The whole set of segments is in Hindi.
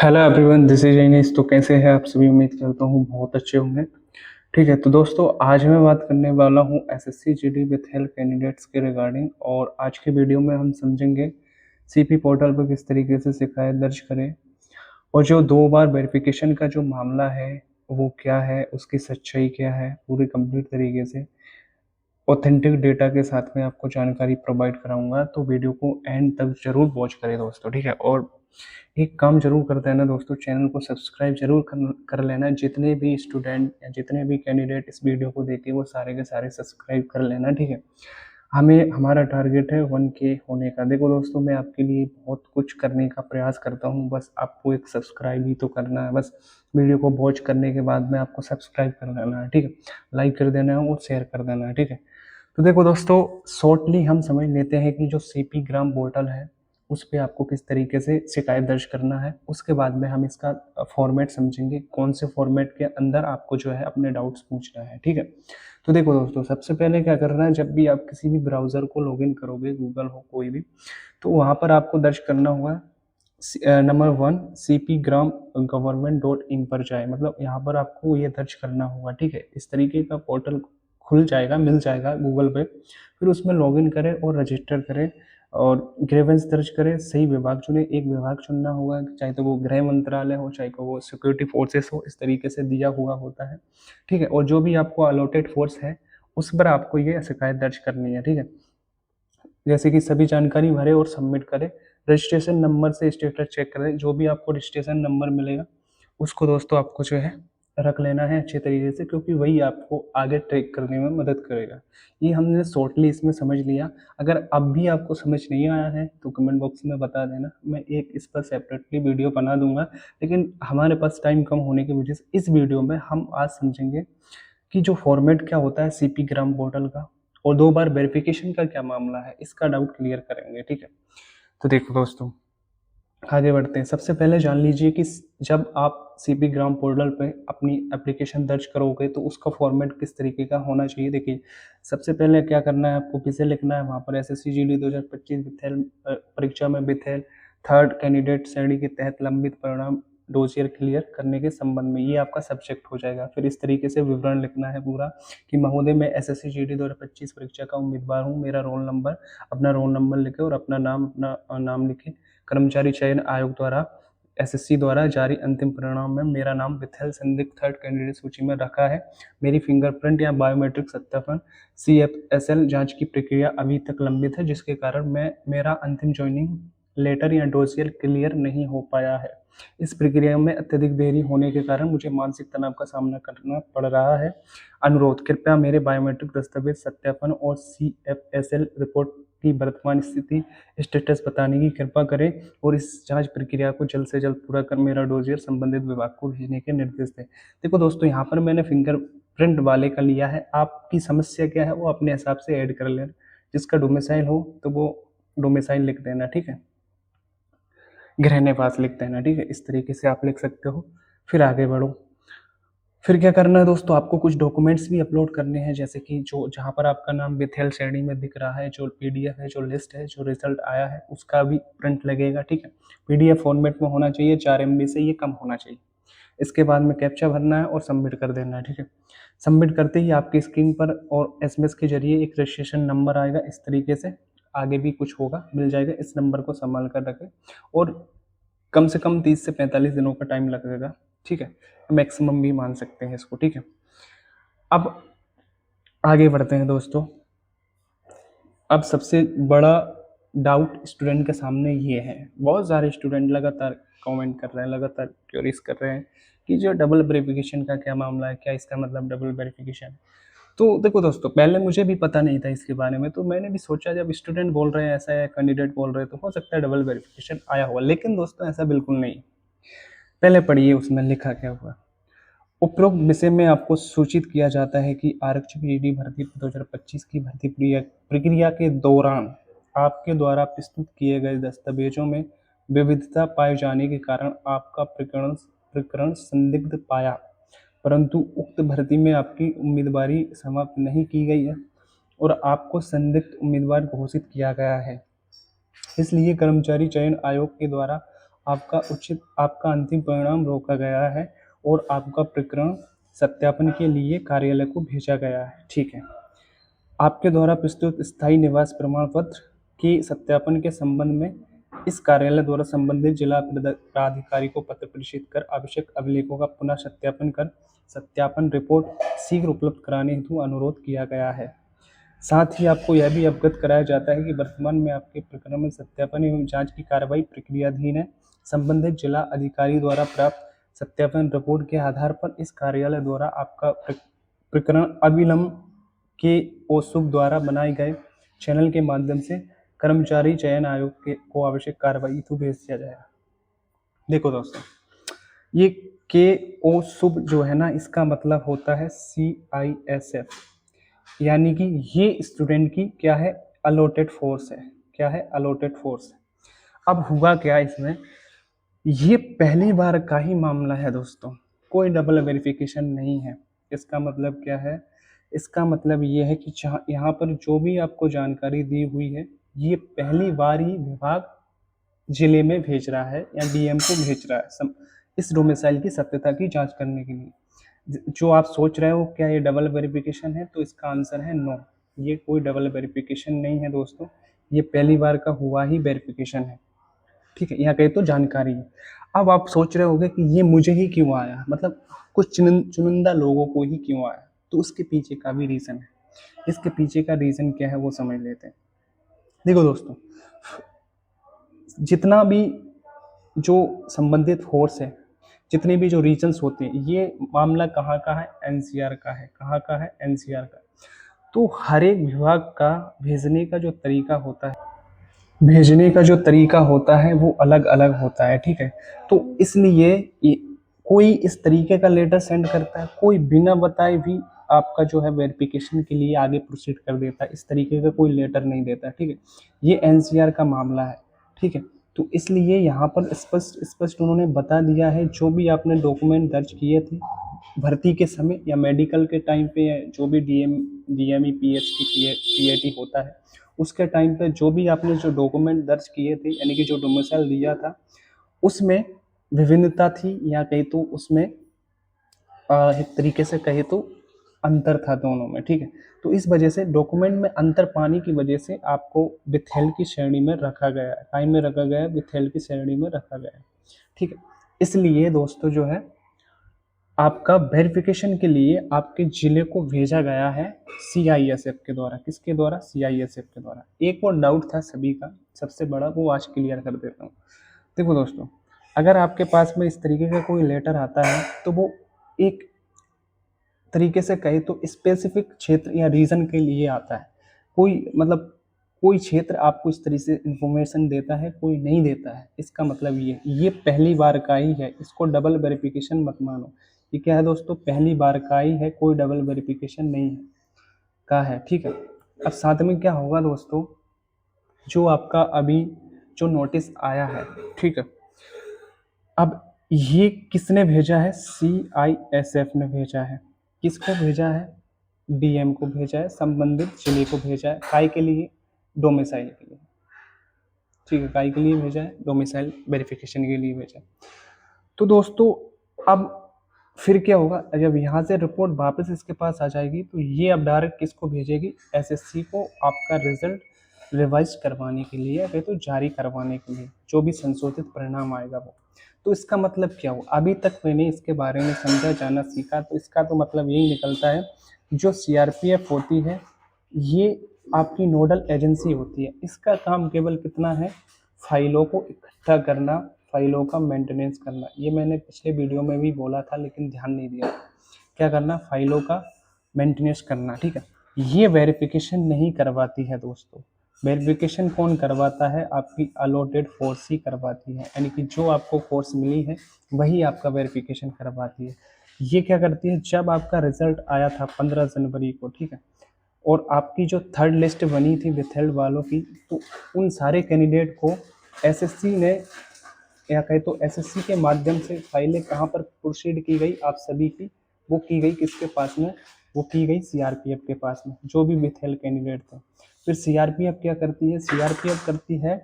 Hello everyone, this is Innes. तो कैसे हैं आप सभी? उम्मीद करता हूँ बहुत अच्छे होंगे। ठीक है, तो दोस्तों आज मैं बात करने वाला हूँ SSC GD with health candidates के रिगार्डिंग। और आज के वीडियो में हम समझेंगे सीपी पोर्टल पर किस तरीके से शिकायत दर्ज करें और जो 2 बार वेरिफिकेशन का जो मामला है वो क्या है, उसकी सच्चाई क्या है, पूरी कंप्लीट तरीके से ऑथेंटिक डेटा के साथ में आपको जानकारी प्रोवाइड कराऊंगा। तो वीडियो को एंड तक जरूर वॉच करें दोस्तों। ठीक है, और एक काम जरूर करते हैं ना दोस्तों, चैनल को सब्सक्राइब जरूर कर लेना। जितने भी स्टूडेंट या जितने भी कैंडिडेट इस वीडियो को देखे वो सारे के सारे सब्सक्राइब कर लेना। ठीक है, हमें हमारा टारगेट है 1K होने का। देखो दोस्तों, मैं आपके लिए बहुत कुछ करने का प्रयास करता हूँ, बस आपको एक सब्सक्राइब ही तो करना है। बस वीडियो को वॉच करने के बाद में आपको सब्सक्राइब कर लेना है। ठीक है, लाइक कर देना है और शेयर कर देना है। ठीक है, तो देखो दोस्तों, शॉर्टली हम समझ लेते हैं कि जो सीपी ग्राम पोर्टल है उस पे आपको किस तरीके से शिकायत दर्ज करना है। उसके बाद में हम इसका फॉर्मेट समझेंगे, कौन से फॉर्मेट के अंदर आपको जो है अपने डाउट्स पूछना है। ठीक है, तो देखो दोस्तों, सबसे पहले क्या करना है, जब भी आप किसी भी ब्राउज़र को लॉगिन करोगे, गूगल हो कोई भी, तो वहाँ पर आपको दर्ज करना होगा number 1 CP gram government dot in पर जाए। मतलब यहाँ पर आपको ये दर्ज करना होगा। ठीक है, इस तरीके का पोर्टल खुल जाएगा, मिल जाएगा गूगल पे। फिर उसमें लॉगिन करें और रजिस्टर करें और ग्रेवेंस दर्ज करें। सही विभाग चुने, एक विभाग चुनना होगा, चाहे तो वो गृह मंत्रालय हो, चाहे तो वो सिक्योरिटी फोर्सेस हो, इस तरीके से दिया हुआ होता है। ठीक है, और जो भी आपको अलॉटेड फोर्स है उस पर आपको ये शिकायत दर्ज करनी है। ठीक है, जैसे कि सभी जानकारी भरे और सबमिट करें। रजिस्ट्रेशन नंबर से स्टेटस चेक करें। जो भी आपको रजिस्ट्रेशन नंबर मिलेगा उसको दोस्तों आपको जो है रख लेना है अच्छे तरीके से, क्योंकि वही आपको आगे ट्रैक करने में मदद करेगा। ये हमने शॉर्टली इसमें समझ लिया। अगर अब भी आपको समझ नहीं आया है तो कमेंट बॉक्स में बता देना, मैं एक इस पर सेपरेटली वीडियो बना दूंगा। लेकिन हमारे पास टाइम कम होने की वजह से इस वीडियो में हम आज समझेंगे कि जो फॉर्मेट क्या होता है सीपी ग्राम पोर्टल का, और 2 बार वेरिफिकेशन का क्या मामला है, इसका डाउट क्लियर करेंगे। ठीक है, तो देखो दोस्तों, आगे बढ़ते हैं। सबसे पहले जान लीजिए कि जब आप सीपी ग्राम पोर्टल पे अपनी एप्लीकेशन दर्ज करोगे तो उसका फॉर्मेट किस तरीके का होना चाहिए। देखिए, सबसे पहले क्या करना है, आपको विषय लिखना है। वहाँ पर एसएससी जीडी 2025 विथेल परीक्षा में विथेल थर्ड कैंडिडेट श्रेणी के तहत लंबित परिणाम डोजियर क्लियर करने के संबंध में, ये आपका सब्जेक्ट हो जाएगा। फिर इस तरीके से विवरण लिखना है पूरा कि महोदय, मैं एसएससी जीडी 2025 परीक्षा का उम्मीदवार हूँ, मेरा रोल नंबर, अपना रोल नंबर लिखे और अपना नाम लिखे। कर्मचारी चयन आयोग द्वारा एसएससी द्वारा जारी अंतिम परिणाम में मेरा नाम विथेल संदिग्ध थर्ड कैंडिडेट सूची में रखा है। मेरी फिंगरप्रिंट या बायोमेट्रिक सत्यापन CFSL जांच की प्रक्रिया अभी तक लंबित है, जिसके कारण मेरा अंतिम ज्वाइनिंग लेटर या डोसियर क्लियर नहीं हो पाया है। इस प्रक्रिया में अत्यधिक देरी होने के कारण मुझे मानसिक तनाव का सामना करना पड़ रहा है। अनुरोध, कृपया मेरे बायोमेट्रिक दस्तावेज सत्यापन और CFSL रिपोर्ट की वर्तमान स्थिति स्टेटस बताने की कृपा करें और इस जांच प्रक्रिया को जल्द से जल्द पूरा कर मेरा डोजियर संबंधित विभाग को भेजने के निर्देश दें। देखो दोस्तों, यहाँ पर मैंने फिंगरप्रिंट वाले का लिया है। आपकी समस्या क्या है वो अपने हिसाब से ऐड कर लेना। जिसका डोमिसाइल हो तो वो डोमिसाइल लिख देना। ठीक है, गृह निवास लिख देना। ठीक है, इस तरीके से आप लिख सकते हो। फिर आगे बढ़ो। फिर क्या करना है दोस्तों, आपको कुछ डॉक्यूमेंट्स भी अपलोड करने हैं, जैसे कि जो जहाँ पर आपका नाम विथेल श्रेणी में दिख रहा है, जो PDF है, जो लिस्ट है, जो रिजल्ट आया है, उसका भी प्रिंट लगेगा। ठीक है, PDF फॉर्मेट में होना चाहिए, 4 MB से ये कम होना चाहिए। इसके बाद में कैप्चा भरना है और सबमिट कर देना है। ठीक है, सबमिट करते ही आपकी स्क्रीन पर और SMS के जरिए एक रजिस्ट्रेशन नंबर आएगा। इस तरीके से आगे भी कुछ होगा, मिल जाएगा। इस नंबर को संभाल कर रखें और कम से कम 30 से 45 दिनों का टाइम लगेगा। ठीक है, मैक्सिमम भी मान सकते हैं इसको। ठीक है, अब आगे बढ़ते हैं दोस्तों। अब सबसे बड़ा डाउट स्टूडेंट के सामने ये है, बहुत सारे स्टूडेंट लगातार कमेंट कर रहे हैं, लगातार क्वेरीज कर रहे हैं कि जो डबल वेरिफिकेशन का क्या मामला है, क्या इसका मतलब डबल वेरिफिकेशन। तो देखो दोस्तों, पहले मुझे भी पता नहीं था इसके बारे में, तो मैंने भी सोचा जब स्टूडेंट बोल रहे हैं ऐसा है, कैंडिडेट बोल रहे हैं, तो हो सकता है डबल वेरिफिकेशन आया हुआ। लेकिन दोस्तों ऐसा बिल्कुल नहीं। पहले पढ़िए उसमें लिखा क्या हुआ। उपरोक्त विषय में आपको सूचित किया जाता है कि आरक्षक जीडी भर्ती 2025 की भर्ती प्रक्रिया के दौरान आपके द्वारा प्रस्तुत किए गए दस्तावेजों में विविधता पाए जाने के कारण आपका प्रकरण प्रकरण संदिग्ध पाया, परंतु उक्त भर्ती में आपकी उम्मीदवारी समाप्त नहीं की गई है और आपको संदिग्ध उम्मीदवार घोषित किया गया है। इसलिए कर्मचारी चयन आयोग के द्वारा आपका अंतिम परिणाम रोका गया है और आपका प्रकरण सत्यापन के लिए कार्यालय को भेजा गया है। ठीक है। आपके द्वारा प्रस्तुत स्थायी निवास प्रमाण पत्र के सत्यापन के संबंध में इस कार्यालय द्वारा संबंधित जिला प्राधिकारी को पत्र प्रेषित कर आवश्यक अभिलेखों का पुनः सत्यापन कर सत्यापन रिपोर्ट शीघ्र उपलब्ध कराने हेतु अनुरोध किया गया है। साथ ही आपको यह भी अवगत कराया जाता है कि वर्तमान में आपके प्रकरण में सत्यापन एवं जांच की कार्रवाई प्रक्रियाधीन है। संबंधित जिला अधिकारी द्वारा प्राप्त सत्यापन रिपोर्ट के आधार पर इस कार्यालय द्वारा आपका प्रकरण अविलंब के ओसुक द्वारा बनाए गए चैनल के माध्यम से कर्मचारी चयन आयोग को आवश्यक कार्रवाई हेतु भेज दिया जाएगा। देखो दोस्तों, ये के ओ शुभ जो है ना, इसका मतलब होता है CISF, यानी कि ये स्टूडेंट की क्या है, अलॉटेड फोर्स है। क्या है? Allotted force. अब हुआ क्या इसमें, ये पहली बार का ही मामला है दोस्तों, कोई डबल वेरिफिकेशन नहीं है। इसका मतलब क्या है? इसका मतलब ये है कि यहाँ पर जो भी आपको जानकारी दी हुई है, ये पहली बार ही विभाग जिले में भेज रहा है या DM को भेज रहा है इस डोमिसाइल की सत्यता की जांच करने के लिए। जो आप सोच रहे हो क्या ये डबल वेरिफिकेशन है, तो इसका आंसर है नो, ये कोई डबल वेरिफिकेशन नहीं है दोस्तों, ये पहली बार का हुआ ही वेरिफिकेशन है। ठीक है, यहाँ कहे तो जानकारी है। अब आप सोच रहे होंगे कि ये मुझे ही क्यों आया, मतलब कुछ चुनिंदा लोगों को ही क्यों आया, तो उसके पीछे का भी रीज़न है। इसके पीछे का रीज़न क्या है वो समझ लेते हैं। देखो दोस्तों, जितना भी जो संबंधित फोर्स है, जितने भी जो रीजन्स होते हैं, ये मामला कहाँ का है? NCR का है। कहाँ का है? NCR का। तो हर एक विभाग का भेजने का जो तरीका होता है वो अलग अलग होता है। ठीक है, तो इसलिए कोई इस तरीके का लेटर सेंड करता है, कोई बिना बताए भी आपका जो है वेरिफिकेशन के लिए आगे प्रोसीड कर देता है, इस तरीके का कोई लेटर नहीं देता। ठीक है, ये NCR का मामला है। ठीक है, तो इसलिए यहाँ पर स्पष्ट उन्होंने बता दिया है, जो भी आपने डॉक्यूमेंट दर्ज किए थे भर्ती के समय या मेडिकल के टाइम पे, या जो भी DME PhD PAT होता है उसके टाइम पे जो भी आपने जो डॉक्यूमेंट दर्ज किए थे, यानी कि जो डोमिसाइल दिया था, उसमें विभिन्नता थी, या कहीं तो उसमें एक तरीके से कहे तो अंतर था दोनों में। ठीक है, तो इस वजह से डॉक्यूमेंट में अंतर पाने की वजह से आपको विथहेल्ड की श्रेणी में रखा गया है। टाइम में रखा गया है, विथहेल्ड की श्रेणी में रखा गया है। ठीक है, इसलिए दोस्तों जो है आपका वेरिफिकेशन के लिए आपके जिले को भेजा गया है CISF के द्वारा। किसके द्वारा? CISF के द्वारा। एक और डाउट था सभी का, सबसे बड़ा, वो आज क्लियर कर देता हूँ। देखो दोस्तों, अगर आपके पास में इस तरीके का कोई लेटर आता है तो वो एक तरीके से कहे तो स्पेसिफिक क्षेत्र या रीजन के लिए आता है। कोई क्षेत्र आपको इस तरह से इंफॉर्मेशन देता है, कोई नहीं देता है। इसका मतलब ये पहली बार का ही है, इसको डबल वेरिफिकेशन मत मानो। ये क्या है दोस्तों? पहली बार का ही है, कोई डबल वेरिफिकेशन नहीं है का है। ठीक है, अब साथ में क्या होगा दोस्तों, जो आपका अभी जो नोटिस आया है, ठीक है, अब ये किसने भेजा है? CISF ने भेजा है। किसको भेजा है? DM को भेजा है, संबंधित जिले को भेजा है। काय के लिए? डोमिसाइल के लिए। ठीक है, काय के लिए भेजा है? डोमिसाइल वेरिफिकेशन के लिए भेजा है। तो दोस्तों अब फिर क्या होगा, जब यहाँ से रिपोर्ट वापस इसके पास आ जाएगी तो ये अब डायरेक्ट किसको भेजेगी? SSC को, आपका रिजल्ट रिवाइज करवाने के लिए, या तो जारी करवाने के लिए, जो भी संशोधित परिणाम आएगा वो। तो इसका मतलब क्या हुआ? अभी तक मैंने इसके बारे में समझा, जाना, सीखा, तो इसका तो मतलब यही निकलता है, जो CRPF होती है ये आपकी नोडल एजेंसी होती है। इसका काम केवल कितना है? फाइलों को इकट्ठा करना, फाइलों का मेंटेनेंस करना। ये मैंने पिछले वीडियो में भी बोला था लेकिन ध्यान नहीं दिया। क्या करना? फाइलों का मेंटेनेंस करना। ठीक है, ये वेरिफिकेशन नहीं करवाती है दोस्तों। वेरिफिकेशन कौन करवाता है? आपकी अलॉटेड फोर्स ही करवाती है, यानी कि जो आपको फोर्स मिली है वही आपका वेरिफिकेशन करवाती है। ये क्या करती है? जब आपका रिजल्ट आया था 15 जनवरी को, ठीक है, और आपकी जो थर्ड लिस्ट बनी थी विथहेल्ड वालों की, तो उन सारे कैंडिडेट को SSC ने, या कहे तो SSC के माध्यम से फाइलें कहाँ पर प्रोसीड की गई आप सभी की? वो की गई किसके पास में? वो की गई CRPF के पास में, जो भी विथहेल्ड कैंडिडेट थे। फिर CRPF क्या करती है? CRPF करती है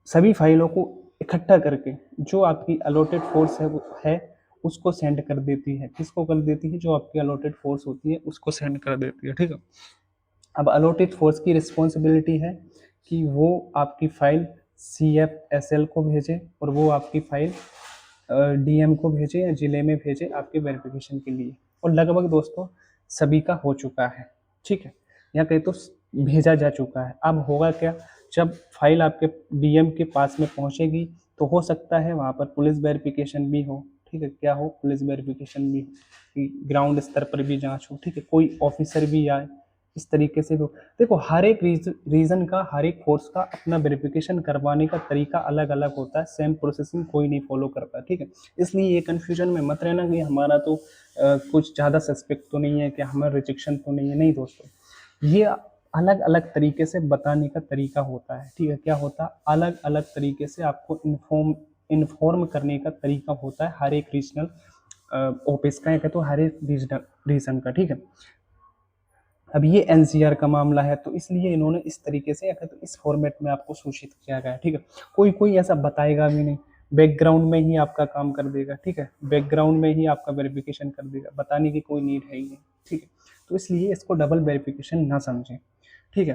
सभी फाइलों को इकट्ठा करके जो आपकी अलॉटेड फोर्स है वो है उसको सेंड कर देती है। किसको कर देती है? जो आपकी अलॉटेड फोर्स होती है उसको सेंड कर देती है, ठीक है। अब अलॉटेड फोर्स की रिस्पॉन्सिबिलिटी है कि वो आपकी फाइल CFSL को भेजे और वो आपकी फाइल DM को भेजे या जिले में भेजे आपके वेरिफिकेशन के लिए। और लगभग दोस्तों सभी का हो चुका है, ठीक है, या कहीं तो भेजा जा चुका है। अब होगा क्या, जब फाइल आपके DM के पास में पहुंचेगी तो हो सकता है वहाँ पर पुलिस वेरिफिकेशन भी हो, ठीक है, क्या हो, पुलिस वेरिफिकेशन भी हो, ग्राउंड स्तर पर भी जांच हो, ठीक है, कोई ऑफिसर भी आए, इस तरीके से भी। देखो हर एक रीजन का, हर एक फोर्स का अपना वेरिफिकेशन करवाने का तरीका अलग अलग होता है, सेम प्रोसेसिंग कोई नहीं फॉलो करता, ठीक है। इसलिए ये कन्फ्यूजन में मत रहना कि हमारा तो कुछ ज़्यादा सस्पेक्ट तो नहीं है, कि हमें रिजेक्शन तो नहीं है, नहीं दोस्तों, ये अलग अलग तरीके से बताने का तरीका होता है, ठीक है। क्या होता है? अलग अलग तरीके से आपको इन्फॉर्म करने का तरीका होता है हर एक रीजनल ऑफिस का, या तो हर एक रीजन का, ठीक है। अब ये NCR का मामला है तो इसलिए इन्होंने इस तरीके से, या तो इस फॉर्मेट में आपको सूचित किया गया है, ठीक है। कोई कोई ऐसा बताएगा भी नहीं, बैकग्राउंड में ही आपका काम कर देगा, ठीक है, बैकग्राउंड में ही आपका वेरिफिकेशन कर देगा, बताने की कोई नीड है ही नहीं, ठीक है। तो इसलिए इसको डबल वेरिफिकेशन ना समझें, ठीक है।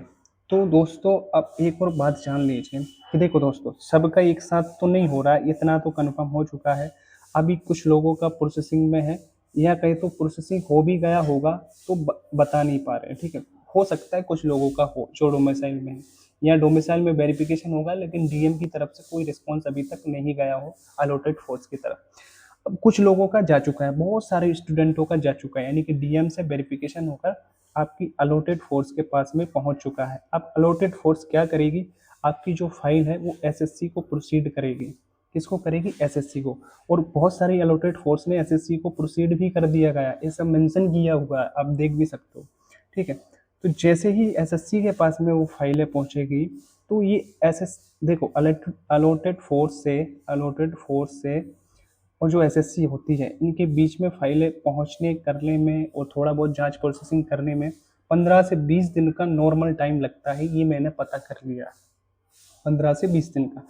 तो दोस्तों अब एक और बात जान लीजिए कि देखो दोस्तों, सबका एक साथ तो नहीं हो रहा है, इतना तो कंफर्म हो चुका है। अभी कुछ लोगों का प्रोसेसिंग में है, या कहीं तो प्रोसेसिंग हो भी गया होगा तो बता नहीं पा रहे हैं, ठीक है। हो सकता है कुछ लोगों का हो जो डोमिसाइल में है, या डोमिसाइल में वेरिफिकेशन होगा लेकिन DM की तरफ से कोई रिस्पॉन्स अभी तक नहीं गया हो अलॉटेड फोर्स की तरफ। अब कुछ लोगों का जा चुका है, बहुत सारे स्टूडेंटों का जा चुका है, यानी कि DM से वेरिफिकेशन होकर आपकी अलॉटेड फोर्स के पास में पहुंच चुका है। अब अलॉटेड फोर्स क्या करेगी? आपकी जो फाइल है वो SSC को प्रोसीड करेगी। किसको करेगी? SSC को। और बहुत सारी अलॉटेड फोर्स ने SSC को प्रोसीड भी कर दिया गया, ये सब मेंशन किया हुआ है, आप देख भी सकते हो, ठीक है। तो जैसे ही SSC के पास में वो फाइलें पहुंचेगी तो ये देखो अलॉटेड फोर्स से और जो SSC होती है इनके बीच में फाइलें पहुंचने करने में और थोड़ा बहुत जांच प्रोसेसिंग करने में 15 से 20 दिन का नॉर्मल टाइम लगता है, ये मैंने पता कर लिया, 15 से 20 दिन का।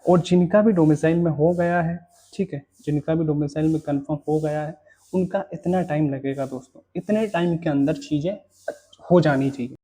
और जिनका भी डोमिसाइल में हो गया है, ठीक है, जिनका भी डोमिसाइल में कंफर्म हो गया है उनका इतना टाइम लगेगा दोस्तों, इतने टाइम के अंदर चीज़ें हो जानी चाहिए।